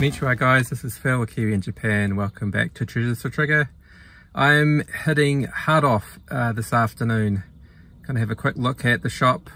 Konnichiwa guys, this is Phil, Kiwi in Japan. Welcome back to Treasures for Trigger. I'm heading hard off this afternoon. Gonna have a quick look at the shop,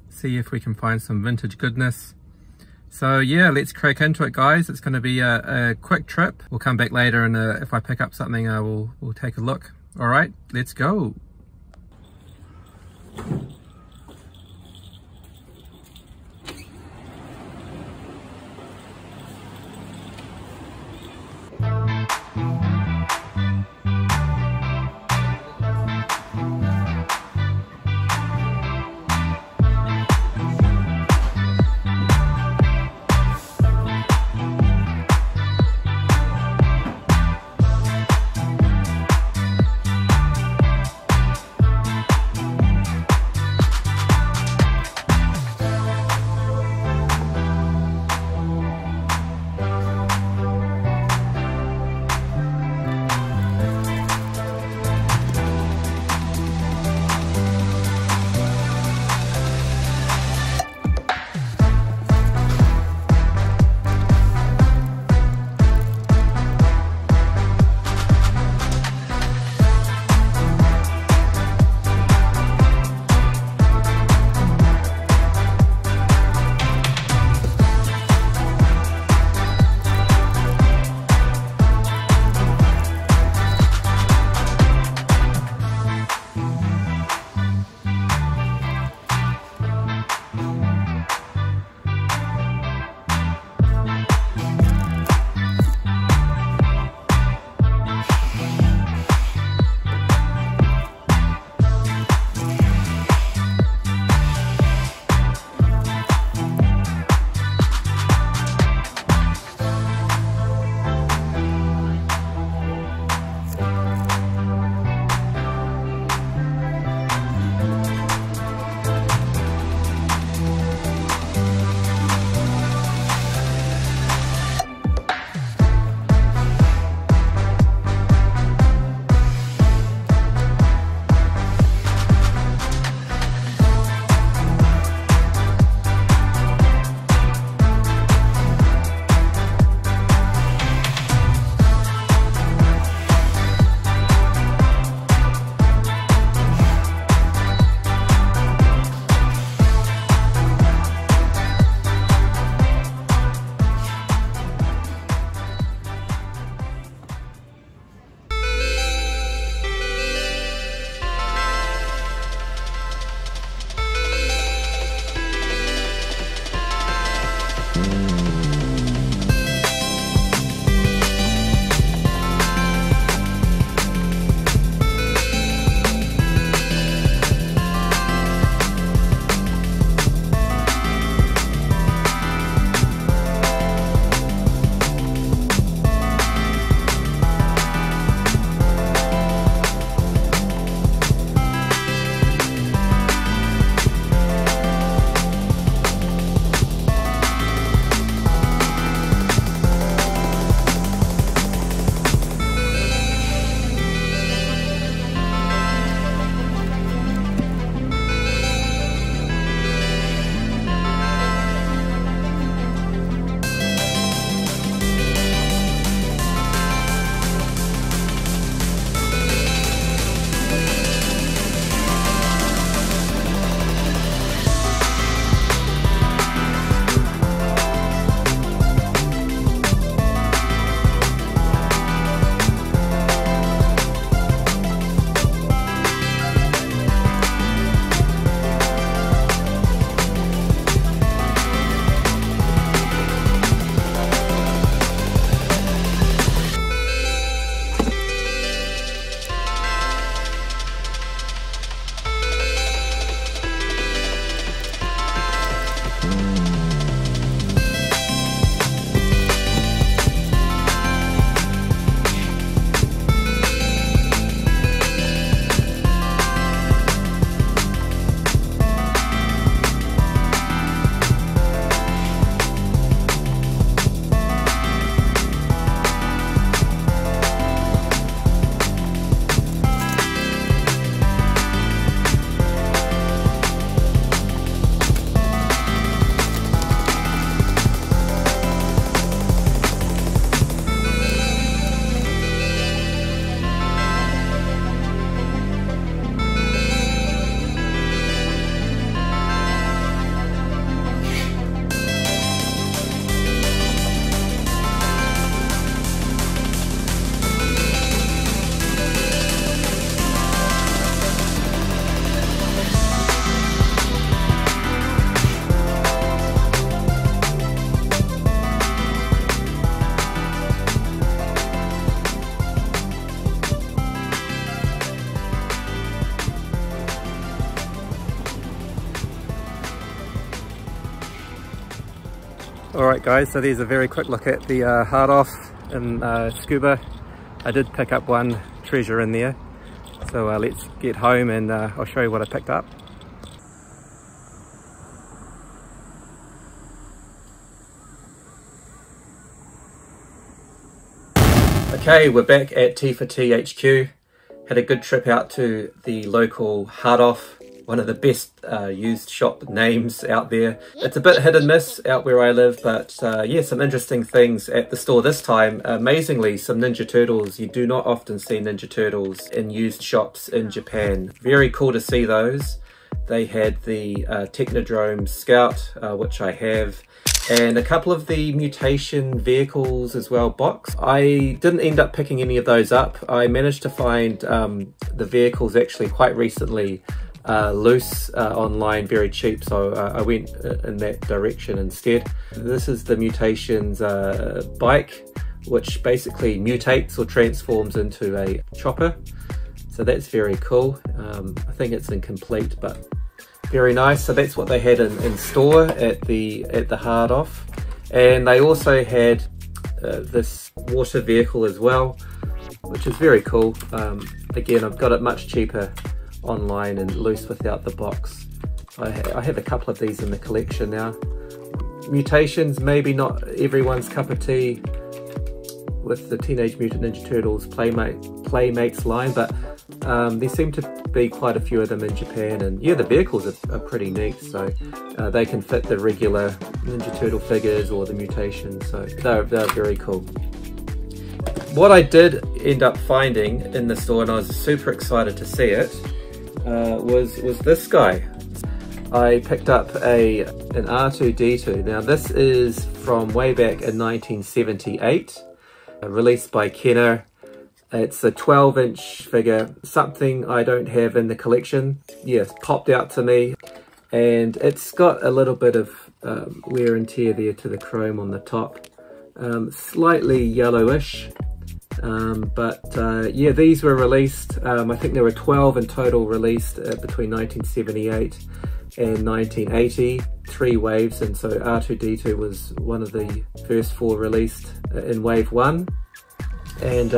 see if we can find some vintage goodness. So yeah, let's crack into it guys. It's gonna be a quick trip. We'll come back later and if I pick up something we'll take a look. Alright, let's go. Alright guys, so there's a very quick look at the hard off in scuba. I did pick up one treasure in there, so let's get home and I'll show you what I picked up. Okay, we're back at T4T HQ. Had a good trip out to the local hard off, one of the best used shop names out there. It's a bit hit and miss out where I live, but yeah, some interesting things at the store this time. Amazingly, some Ninja Turtles. You do not often see Ninja Turtles in used shops in Japan. Very cool to see those. They had the Technodrome Scout, which I have, and a couple of the mutation vehicles as well box. I didn't end up picking any of those up. I managed to find the vehicles actually quite recently loose online, very cheap, so I went in that direction instead. This is the mutations bike, which basically mutates or transforms into a chopper, so that's very cool. I think it's incomplete, but very nice. So that's what they had in store at the hard off, and they also had this water vehicle as well, which is very cool. Again, I've got it much cheaper online and loose without the box. I have a couple of these in the collection now. Mutations, maybe not everyone's cup of tea with the Teenage Mutant Ninja Turtles Playmates line, but there seem to be quite a few of them in Japan, and yeah, the vehicles are pretty neat, so they can fit the regular Ninja Turtle figures or the mutations, so they're very cool. What I did end up finding in the store, and I was super excited to see it, was this guy. I picked up an R2-D2. Now this is from way back in 1978, released by Kenner. It's a 12-inch figure, something I don't have in the collection. Yes, popped out to me, and it's got a little bit of wear and tear there to the chrome on the top, slightly yellowish. But yeah, these were released, I think there were 12 in total released between 1978 and 1980, 3 waves, and so R2-D2 was one of the first 4 released in wave 1. And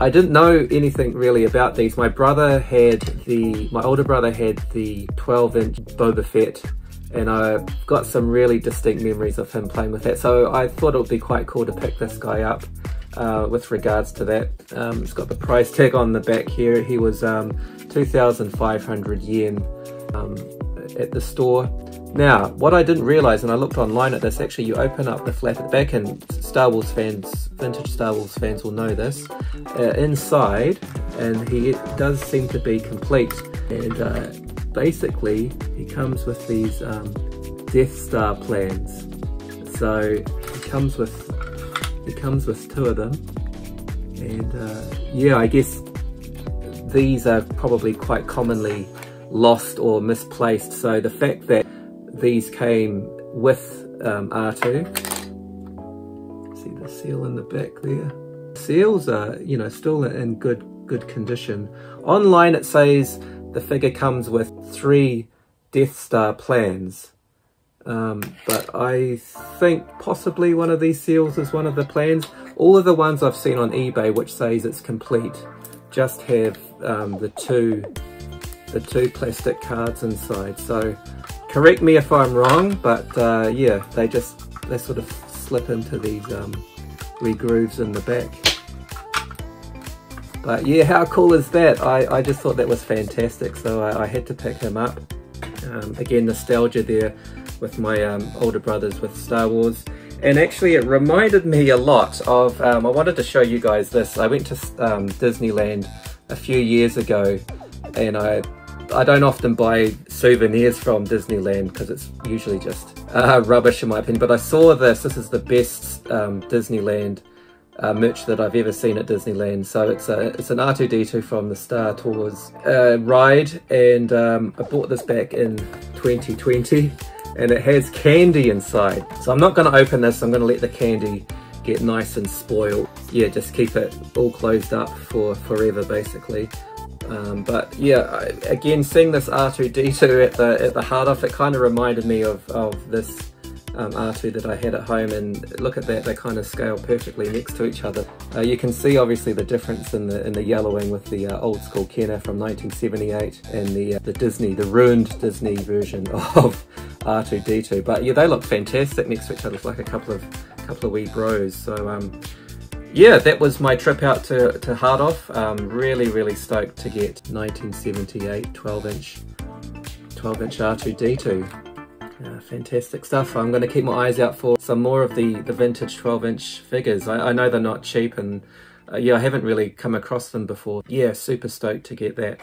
I didn't know anything really about these. My older brother had the 12-inch Boba Fett, and I've got some really distinct memories of him playing with that, so I thought it would be quite cool to pick this guy up. With regards to that, it's got the price tag on the back here. He was 2,500 yen at the store. Now, what I didn't realize, and I looked online at this, actually you open up the flap at the back, and Star Wars fans, vintage Star Wars fans will know this, inside, and he does seem to be complete, and basically he comes with these Death Star plans. So he comes with 2 of them, and yeah, I guess these are probably quite commonly lost or misplaced, so the fact that these came with R2, see the seal in the back there, seals are, you know, still in good condition. Online it says the figure comes with 3 Death Star plans. But I think possibly one of these seals is one of the plans. All of the ones I've seen on eBay which says it's complete just have the two plastic cards inside. So correct me if I'm wrong, but yeah, they sort of slip into these wee grooves in the back. But yeah, how cool is that? I just thought that was fantastic, so I had to pick him up. Again, nostalgia there with my older brothers with Star Wars. And actually it reminded me a lot of, I wanted to show you guys this. I went to Disneyland a few years ago, and I don't often buy souvenirs from Disneyland because it's usually just rubbish in my opinion, but I saw this is the best Disneyland merch that I've ever seen at Disneyland. So it's an R2-D2 from the Star Tours ride, and I bought this back in 2020, and it has candy inside. So I'm not going to open this, I'm going to let the candy get nice and spoiled. Yeah, just keep it all closed up for forever basically. But yeah, again, seeing this R2-D2 at the hard off, it kind of reminded me of this R2 that I had at home, and look at that, they kind of scale perfectly next to each other. You can see obviously the difference in the yellowing with the old school Kenner from 1978 and the ruined Disney version of R2-D2. But yeah, they look fantastic next to each other. It's like a couple of wee bros. So yeah, that was my trip out to Hardoff. Really stoked to get 1978 12-inch R2-D2. Fantastic stuff. I'm going to keep my eyes out for some more of the vintage 12-inch figures. I know they're not cheap, and yeah, I haven't really come across them before. Yeah, super stoked to get that.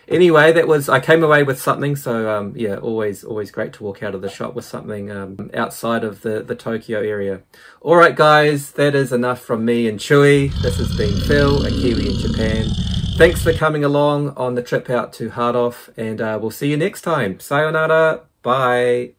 Anyway, I came away with something, so yeah, always great to walk out of the shop with something outside of the Tokyo area. Alright guys, that is enough from me and Chewy. This has been Phil, a Kiwi in Japan. Thanks for coming along on the trip out to Hardoff, and we'll see you next time. Sayonara, bye.